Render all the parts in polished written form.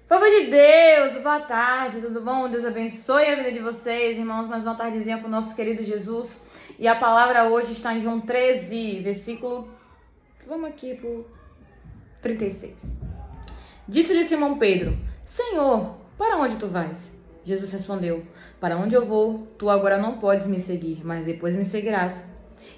Povo de Deus, boa tarde, tudo bom? Deus abençoe a vida de vocês, irmãos. Mais uma tardezinha com o nosso querido Jesus. E a palavra hoje está em João 13, versículo... Vamos aqui pro 36. Disse-lhe Simão Pedro: Senhor, para onde tu vais? Jesus respondeu: Para onde eu vou, tu agora não podes me seguir, mas depois me seguirás.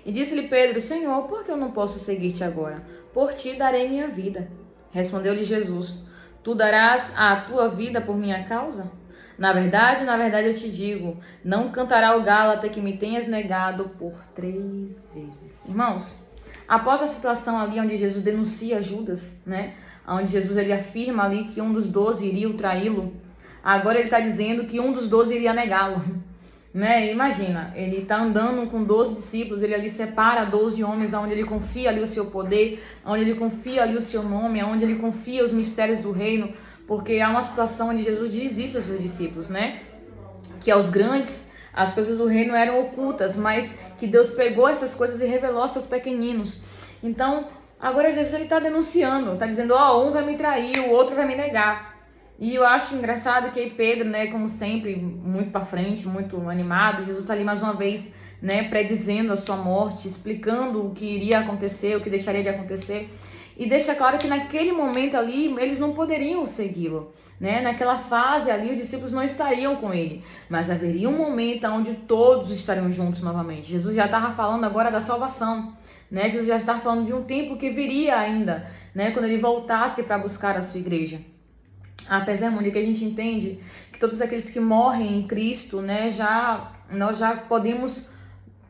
E disse-lhe Pedro: Senhor, por que eu não posso seguir-te agora? Por ti darei minha vida. Respondeu-lhe Jesus: Tu darás a tua vida por minha causa? Na verdade, eu te digo, não cantará o galo até que me tenhas negado por 3 vezes. Irmãos, após a situação ali onde Jesus denuncia Judas, né? Onde Jesus ele afirma ali que um dos 12 iria traí-lo, agora ele está dizendo que um dos 12 iria negá-lo. Né? Imagina, ele está andando com 12 discípulos, ele ali separa 12 homens, onde ele confia ali o seu poder, onde ele confia ali o seu nome, onde ele confia os mistérios do reino, porque há uma situação onde Jesus diz isso aos seus discípulos, né? Que aos grandes as coisas do reino eram ocultas, mas que Deus pegou essas coisas e revelou aos seus pequeninos. Então, agora Jesus ele está denunciando, está dizendo, um vai me trair, o outro vai me negar. E eu acho engraçado que aí Pedro, né, como sempre, muito para frente, muito animado, Jesus está ali mais uma vez, né, predizendo a sua morte, explicando o que iria acontecer, o que deixaria de acontecer. E deixa claro que naquele momento ali, eles não poderiam segui-lo, né? Naquela fase ali, os discípulos não estariam com ele. Mas haveria um momento onde todos estariam juntos novamente. Jesus já estava falando agora da salvação, né? Jesus já estava falando de um tempo que viria ainda, né? Quando ele voltasse para buscar a sua igreja. Apesar, irmão, de que a gente entende que todos aqueles que morrem em Cristo, né, nós já podemos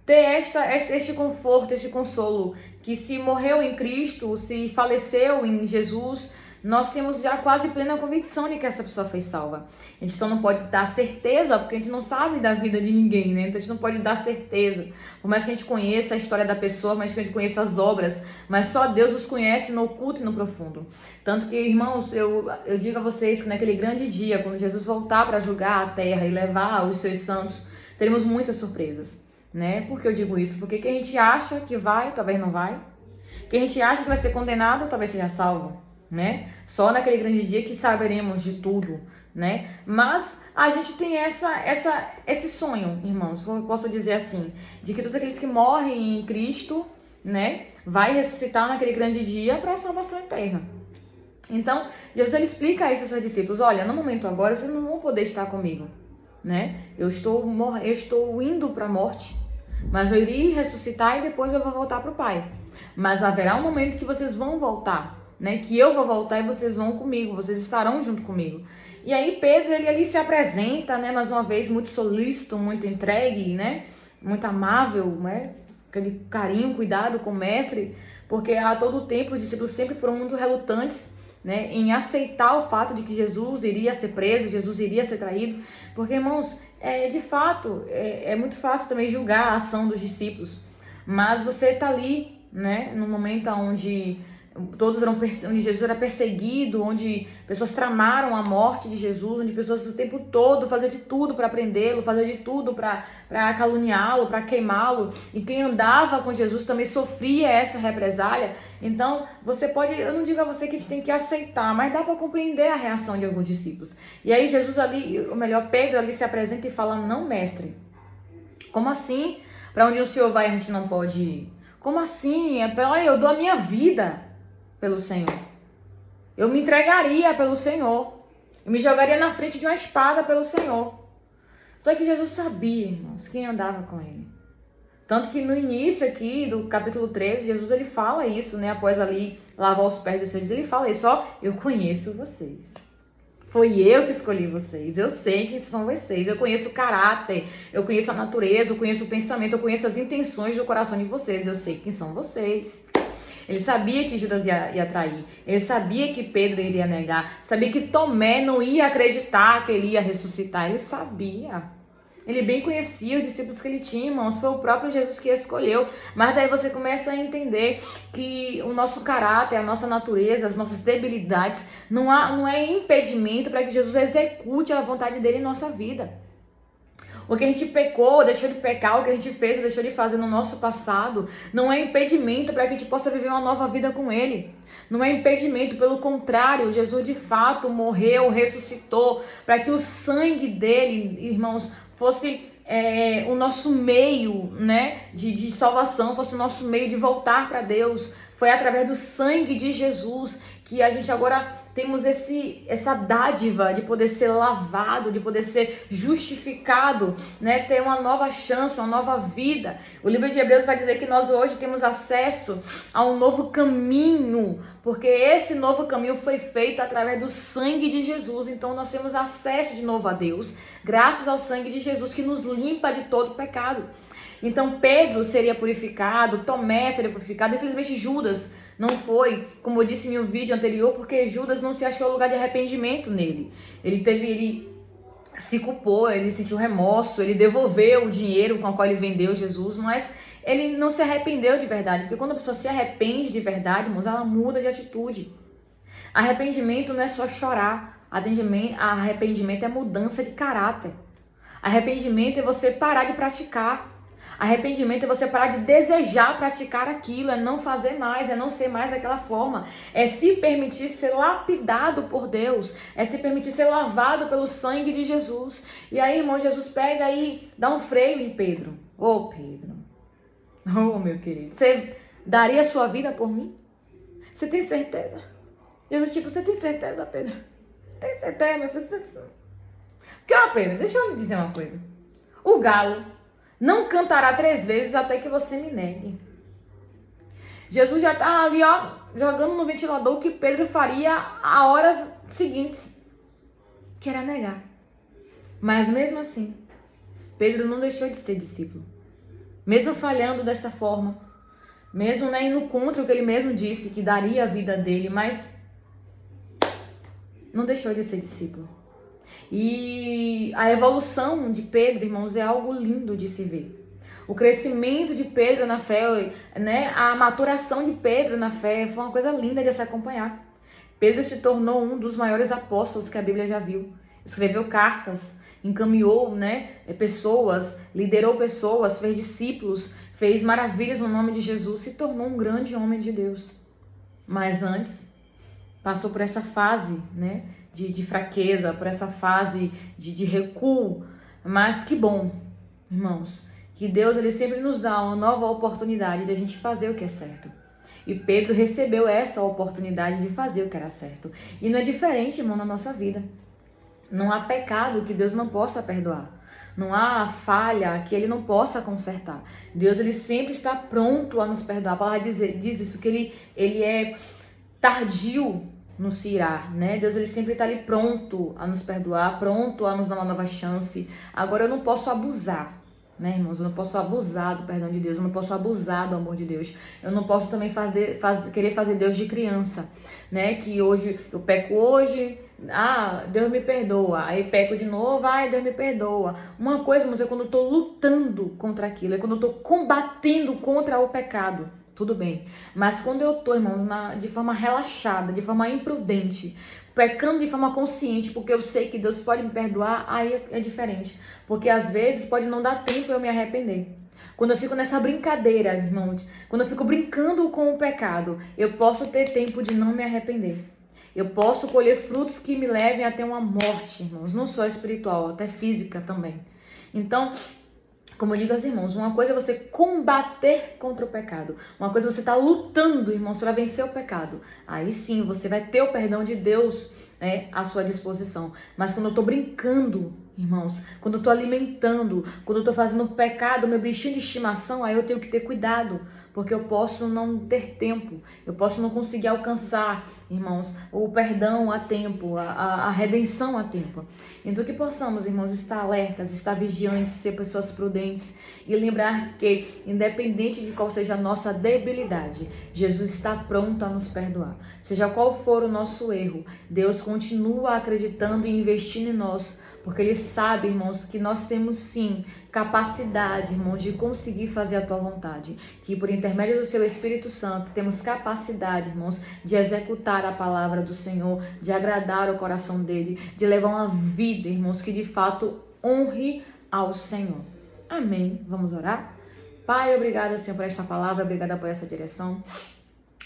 ter este conforto, este consolo, que se morreu em Cristo, se faleceu em Jesus, nós temos já quase plena convicção de que essa pessoa foi salva. A gente só não pode dar certeza, porque a gente não sabe da vida de ninguém, né? Então a gente não pode dar certeza. Por mais que a gente conheça a história da pessoa, por mais que a gente conheça as obras, mas só Deus os conhece no oculto e no profundo. Tanto que, irmãos, eu digo a vocês que naquele grande dia, quando Jesus voltar para julgar a terra e levar os seus santos, teremos muitas surpresas, né? Por que eu digo isso? Porque quem a gente acha que vai, talvez não vai. Quem a gente acha que vai ser condenado, talvez seja salvo. Né? Só naquele grande dia que saberemos de tudo, né? Mas a gente tem esse sonho, irmãos, como eu posso dizer assim, de que todos aqueles que morrem em Cristo, né, vai ressuscitar naquele grande dia para a salvação eterna. Então, Jesus ele explica isso aos seus discípulos: olha, no momento agora vocês não vão poder estar comigo, né? Eu estou indo para a morte, mas eu irei ressuscitar e depois eu vou voltar para o Pai. Mas haverá um momento que vocês vão voltar, né, que eu vou voltar e vocês vão comigo, vocês estarão junto comigo. E aí Pedro, ele ali se apresenta, né, mais uma vez, muito solícito, muito entregue, né, muito amável, né, aquele carinho, cuidado com o mestre, porque a todo tempo os discípulos sempre foram muito relutantes, né, em aceitar o fato de que Jesus iria ser preso, Jesus iria ser traído, porque, irmãos, de fato, é muito fácil também julgar a ação dos discípulos, mas você tá ali, né, no momento onde onde Jesus era perseguido, onde pessoas tramaram a morte de Jesus, onde pessoas o tempo todo faziam de tudo para prendê-lo, faziam de tudo para caluniá-lo, para queimá-lo, e quem andava com Jesus também sofria essa represália. Então, eu não digo a você que a gente tem que aceitar, mas dá para compreender a reação de alguns discípulos. E aí Jesus ali, ou melhor, Pedro ali se apresenta e fala: não, mestre, como assim? Para onde o Senhor vai a gente não pode ir? Como assim? Eu dou a minha vida pelo Senhor. Eu me entregaria pelo Senhor. Eu me jogaria na frente de uma espada pelo Senhor. Só que Jesus sabia, irmãos, quem andava com ele. Tanto que no início aqui do capítulo 13, Jesus ele fala isso, né? Após ali lavar os pés dos seus, ele fala isso: eu conheço vocês. Foi eu que escolhi vocês. Eu sei quem são vocês. Eu conheço o caráter, eu conheço a natureza, eu conheço o pensamento, eu conheço as intenções do coração de vocês. Eu sei quem são vocês. Ele sabia que Judas ia trair. Ele sabia que Pedro iria negar. Sabia que Tomé não ia acreditar que ele ia ressuscitar. Ele sabia. Ele bem conhecia os discípulos que ele tinha, irmãos. Foi o próprio Jesus que escolheu. Mas daí você começa a entender que o nosso caráter, a nossa natureza, as nossas debilidades, não é impedimento para que Jesus execute a vontade dele em nossa vida. O que a gente pecou, deixou de pecar, o que a gente fez ou deixou de fazer no nosso passado, não é impedimento para que a gente possa viver uma nova vida com Ele. não é impedimento, pelo contrário, Jesus de fato morreu, ressuscitou, para que o sangue dele, irmãos, fosse o nosso meio, né, de salvação, fosse o nosso meio de voltar para Deus. Foi através do sangue de Jesus que a gente agora temos essa dádiva de poder ser lavado, de poder ser justificado, né? Ter uma nova chance, uma nova vida. O livro de Hebreus vai dizer que nós hoje temos acesso a um novo caminho, porque esse novo caminho foi feito através do sangue de Jesus. Então nós temos acesso de novo a Deus, graças ao sangue de Jesus que nos limpa de todo pecado. Então Pedro seria purificado, Tomé seria purificado, infelizmente Judas não foi, como eu disse em um vídeo anterior, porque Judas não se achou lugar de arrependimento nele. Ele se culpou, ele sentiu remorso, ele devolveu o dinheiro com o qual ele vendeu Jesus, mas ele não se arrependeu de verdade, porque quando a pessoa se arrepende de verdade, irmãos, ela muda de atitude. Arrependimento não é só chorar, arrependimento é mudança de caráter. Arrependimento é você parar de praticar. Arrependimento é você parar de desejar praticar aquilo, é não fazer mais, é não ser mais daquela forma, é se permitir ser lapidado por Deus, é se permitir ser lavado pelo sangue de Jesus. E aí, irmão, Jesus pega e dá um freio em Pedro. Ô, Pedro, ô, meu querido, você daria a sua vida por mim? Você tem certeza? Jesus, tipo, você tem certeza, Pedro? Tem certeza, meu filho? Porque, ó, Pedro, deixa eu lhe dizer uma coisa. O galo não cantará 3 vezes até que você me negue. Jesus já está ali, ó, jogando no ventilador o que Pedro faria a horas seguintes, que era negar. Mas mesmo assim, Pedro não deixou de ser discípulo. Mesmo falhando dessa forma, mesmo, né, indo contra o que ele mesmo disse, que daria a vida dele, mas não deixou de ser discípulo. E a evolução de Pedro, irmãos, é algo lindo de se ver. O crescimento de Pedro na fé, né, a maturação de Pedro na fé foi uma coisa linda de se acompanhar. Pedro se tornou um dos maiores apóstolos que a Bíblia já viu. Escreveu cartas, encaminhou, né, pessoas, liderou pessoas, fez discípulos, fez maravilhas no nome de Jesus, se tornou um grande homem de Deus. Mas antes, passou por essa fase, né, de fraqueza, por essa fase de recuo. Mas que bom, irmãos, que Deus ele sempre nos dá uma nova oportunidade de a gente fazer o que é certo. E Pedro recebeu essa oportunidade de fazer o que era certo. E não é diferente, irmão, na nossa vida. Não há pecado que Deus não possa perdoar. Não há falha que ele não possa consertar. Deus ele sempre está pronto a nos perdoar. A palavra diz isso, que ele é tardio no se irar, né? Deus ele sempre está ali pronto a nos perdoar, pronto a nos dar uma nova chance. Agora eu não posso abusar, né, irmãos? Eu não posso abusar do perdão de Deus, eu não posso abusar do amor de Deus. Eu não posso também querer fazer Deus de criança, né? Que hoje eu peco hoje, Deus me perdoa. Aí peco de novo, Deus me perdoa. Uma coisa, irmãos, é quando eu estou lutando contra aquilo, é quando eu estou combatendo contra o pecado. Tudo bem, mas quando eu tô, irmão, de forma relaxada, de forma imprudente, pecando de forma consciente, porque eu sei que Deus pode me perdoar, aí é diferente. Porque às vezes pode não dar tempo eu me arrepender. Quando eu fico nessa brincadeira, irmãos, quando eu fico brincando com o pecado, eu posso ter tempo de não me arrepender. Eu posso colher frutos que me levem até uma morte, irmãos, não só espiritual, até física também. Então, como eu digo aos irmãos, uma coisa é você combater contra o pecado. Uma coisa é você estar lutando, irmãos, para vencer o pecado. Aí sim, você vai ter o perdão de Deus, né, à sua disposição. Mas quando eu estou brincando, irmãos, quando eu estou alimentando, quando eu estou fazendo pecado, meu bichinho de estimação, aí eu tenho que ter cuidado. Porque eu posso não ter tempo, eu posso não conseguir alcançar, irmãos, o perdão a tempo, a redenção a tempo. Então que possamos, irmãos, estar alertas, estar vigiantes, ser pessoas prudentes e lembrar que, independente de qual seja a nossa debilidade, Jesus está pronto a nos perdoar. Seja qual for o nosso erro, Deus continua acreditando e investindo em nós, porque Ele sabe, irmãos, que nós temos sim capacidade, irmãos, de conseguir fazer a tua vontade. Que por intermédio do seu Espírito Santo temos capacidade, irmãos, de executar a palavra do Senhor, de agradar o coração dEle, de levar uma vida, irmãos, que de fato honre ao Senhor. Amém. Vamos orar? Pai, obrigada, Senhor, por esta palavra, obrigada por essa direção.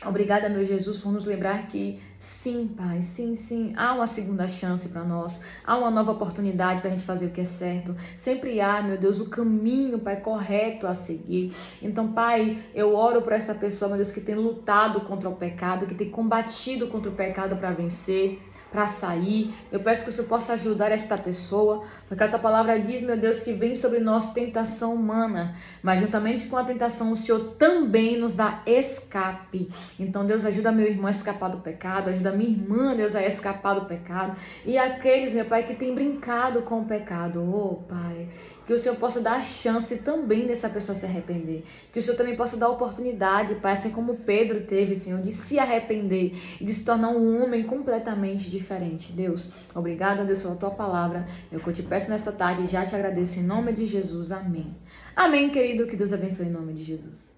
Obrigada, meu Jesus, por nos lembrar que sim, Pai, sim, sim, há uma segunda chance para nós, há uma nova oportunidade para a gente fazer o que é certo. Sempre há, meu Deus, o caminho, Pai, correto a seguir. Então, Pai, eu oro por essa pessoa, meu Deus, que tem lutado contra o pecado, que tem combatido contra o pecado para vencer, para sair. Eu peço que o Senhor possa ajudar esta pessoa, porque a tua palavra diz, meu Deus, que vem sobre nós tentação humana, mas juntamente com a tentação o Senhor também nos dá escape. Então, Deus, ajuda meu irmão a escapar do pecado, ajuda minha irmã, Deus, a escapar do pecado, e aqueles, meu Pai, que têm brincado com o pecado, oh Pai, que o Senhor possa dar chance também dessa pessoa se arrepender, que o Senhor também possa dar oportunidade, Pai, assim como Pedro teve, Senhor, de se arrepender e de se tornar um homem completamente diferente. Deus, obrigada, Deus, pela tua palavra, é o que eu te peço nessa tarde e já te agradeço em nome de Jesus, amém. Amém, querido, que Deus abençoe em nome de Jesus.